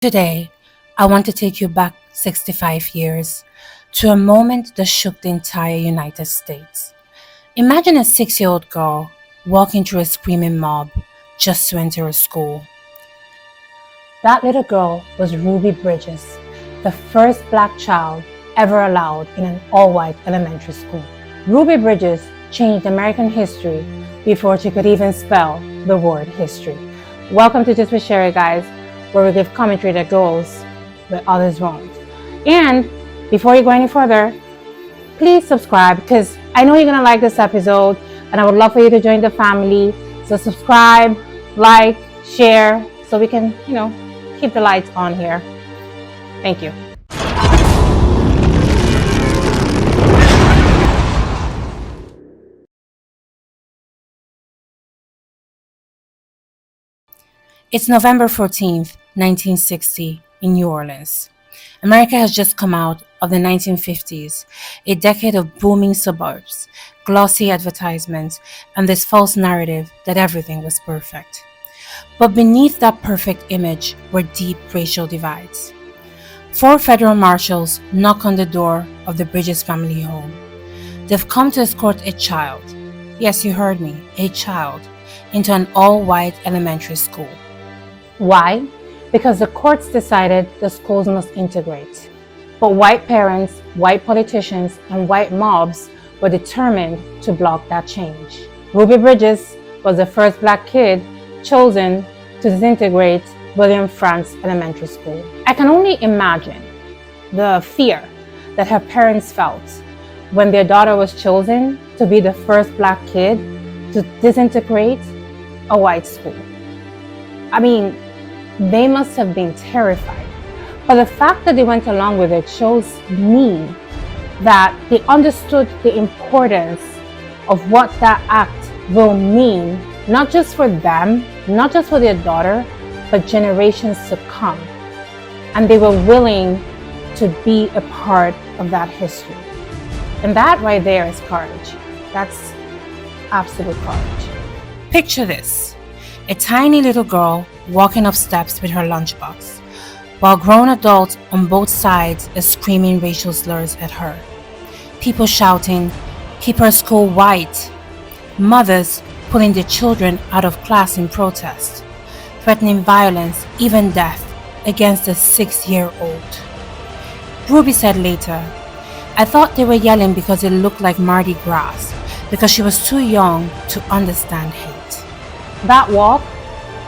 Today, I want to take you back 65 years to a moment that shook the entire United States. Imagine a 6-year-old girl walking through a screaming mob just to enter a school. That little girl was Ruby Bridges, the first black child ever allowed in an all-white elementary school. Ruby Bridges changed American history before she could even spell the word history. Welcome to Just with Sherry, guys, where we give commentary that goes where others won't. And before you go any further, please subscribe, because I know you're going to like this episode and I would love for you to join the family. So subscribe, like, share, so we can, keep the lights on here. Thank you. It's November 14th, 1960, in New Orleans. America has just come out of the 1950s, a decade of booming suburbs, glossy advertisements, and this false narrative that everything was perfect. But beneath that perfect image were deep racial divides. 4 federal marshals knock on the door of the Bridges family home. They've come to escort a child, yes, you heard me, a child, into an all-white elementary school. Why? Because the courts decided the schools must integrate. But white parents, white politicians, and white mobs were determined to block that change. Ruby Bridges was the first black kid chosen to disintegrate William Frantz Elementary School. I can only imagine the fear that her parents felt when their daughter was chosen to be the first black kid to disintegrate a white school. I mean, they must have been terrified. But the fact that they went along with it shows me that they understood the importance of what that act will mean, not just for them, not just for their daughter, but generations to come. And they were willing to be a part of that history. And that right there is courage. That's absolute courage. Picture this. A tiny little girl walking up steps with her lunchbox, while grown adults on both sides are screaming racial slurs at her. People shouting, "Keep our school white." Mothers pulling their children out of class in protest, threatening violence, even death, against a 6-year-old. Ruby said later, "I thought they were yelling because it looked like Mardi Gras, because she was too young to understand hate." That walk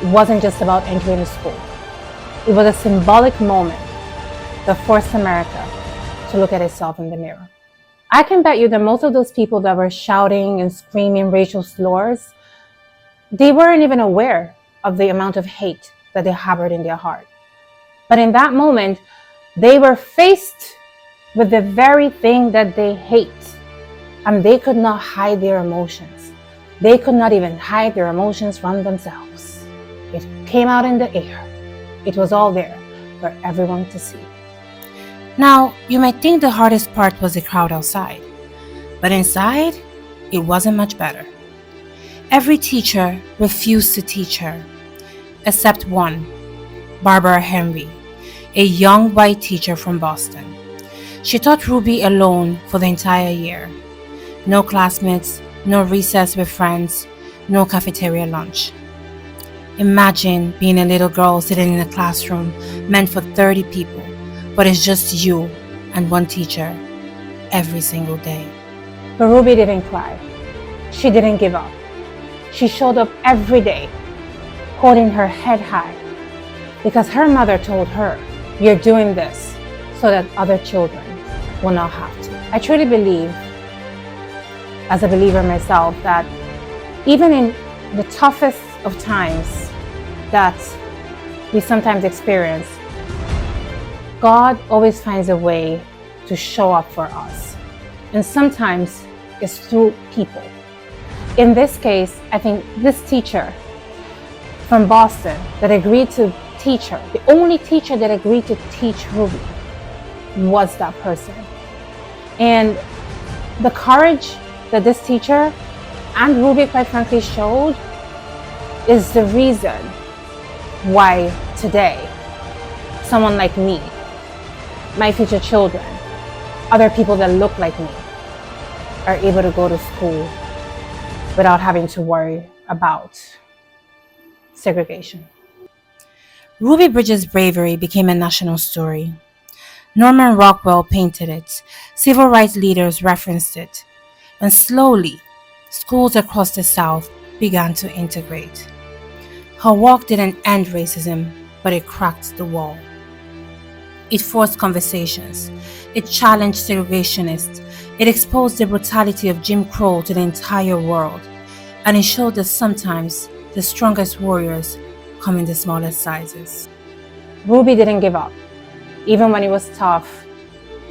wasn't just about entering the school. It was a symbolic moment that forced America to look at itself in the mirror. I can bet you that most of those people that were shouting and screaming racial slurs, they weren't even aware of the amount of hate that they harbored in their heart. But in that moment, they were faced with the very thing that they hate, and they could not hide their emotions. They could not even hide their emotions from themselves. It came out in the air. It was all there for everyone to see. Now, you might think the hardest part was the crowd outside, but inside, it wasn't much better. Every teacher refused to teach her, except one, Barbara Henry, a young white teacher from Boston. She taught Ruby alone for the entire year. No classmates, no recess with friends, no cafeteria lunch. Imagine being a little girl sitting in a classroom meant for 30 people, but it's just you and one teacher every single day. But Ruby didn't cry. She didn't give up. She showed up every day, holding her head high, because her mother told her, "You're doing this so that other children will not have to." I truly believe, as a believer myself, that even in the toughest of times that we sometimes experience, God always finds a way to show up for us. And sometimes it's through people. In this case, I think this teacher from Boston that agreed to teach her, the only teacher that agreed to teach Ruby, was that person. And the courage that this teacher and Ruby, quite frankly, showed is the reason why today someone like me, my future children, other people that look like me, are able to go to school without having to worry about segregation. Ruby Bridges' bravery became a national story. Norman Rockwell painted it, civil rights leaders referenced it, and slowly, schools across the South began to integrate. Her walk didn't end racism, but it cracked the wall. It forced conversations. It challenged segregationists. It exposed the brutality of Jim Crow to the entire world. And it showed that sometimes the strongest warriors come in the smallest sizes. Ruby didn't give up. Even when it was tough,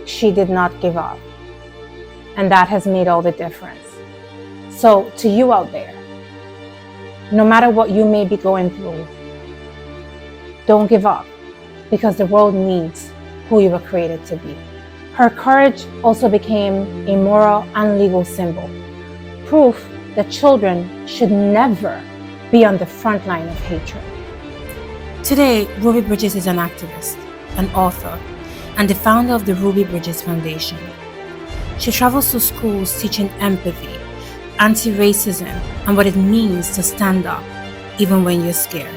she did not give up. And that has made all the difference. So to you out there, no matter what you may be going through, don't give up, because the world needs who you were created to be. Her courage also became a moral and legal symbol, proof that children should never be on the front line of hatred. Today, Ruby Bridges is an activist, an author, and the founder of the Ruby Bridges Foundation. She travels to schools teaching empathy, anti-racism, and what it means to stand up even when you're scared.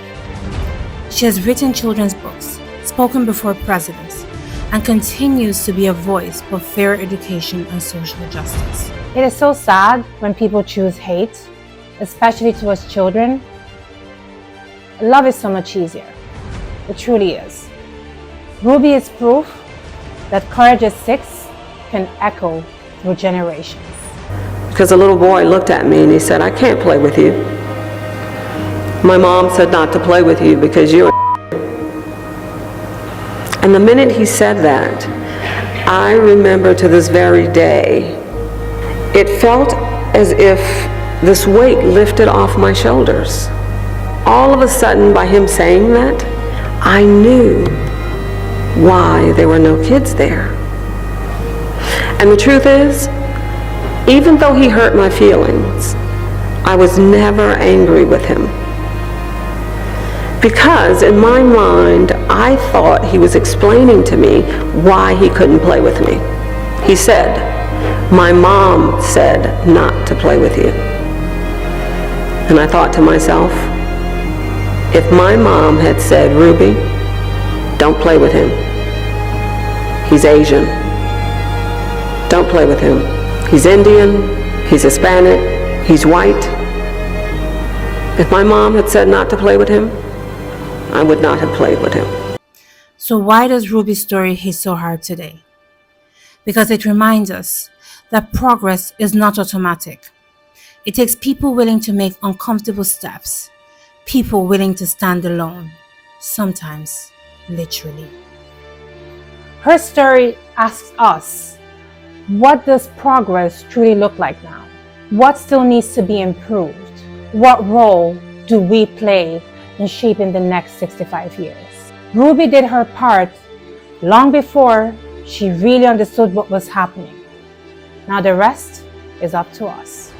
She has written children's books, spoken before presidents, and continues to be a voice for fair education and social justice. It is so sad when people choose hate, especially towards children. Love is so much easier. It truly is. Ruby is proof that Courage at 6 can echo through generations. Because a little boy looked at me and he said, "I can't play with you. My mom said not to play with you because you're a." And the minute he said that, I remember to this very day, it felt as if this weight lifted off my shoulders. All of a sudden, by him saying that, I knew why there were no kids there. And the truth is, even though he hurt my feelings, I was never angry with him. Because in my mind, I thought he was explaining to me why he couldn't play with me. He said, "My mom said not to play with you." And I thought to myself, if my mom had said, "Ruby, don't play with him. He's Asian. Don't play with him. He's Indian, he's Hispanic, he's white." If my mom had said not to play with him, I would not have played with him. So why does Ruby's story hit so hard today? Because it reminds us that progress is not automatic. It takes people willing to make uncomfortable steps, people willing to stand alone, sometimes literally. Her story asks us, what does progress truly look like now? What still needs to be improved? What role do we play in shaping the next 65 years? Ruby did her part long before she really understood what was happening. Now the rest is up to us.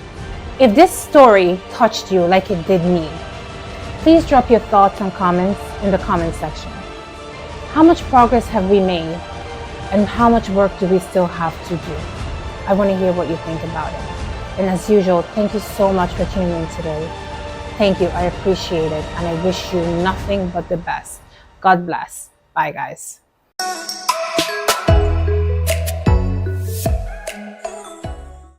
If this story touched you like it did me, please drop your thoughts and comments in the comment section. How much progress have we made, and how much work do we still have to do? I want to hear what you think about it. And as usual, thank you so much for tuning in today. Thank you, I appreciate it, and I wish you nothing but the best. God bless. Bye, guys.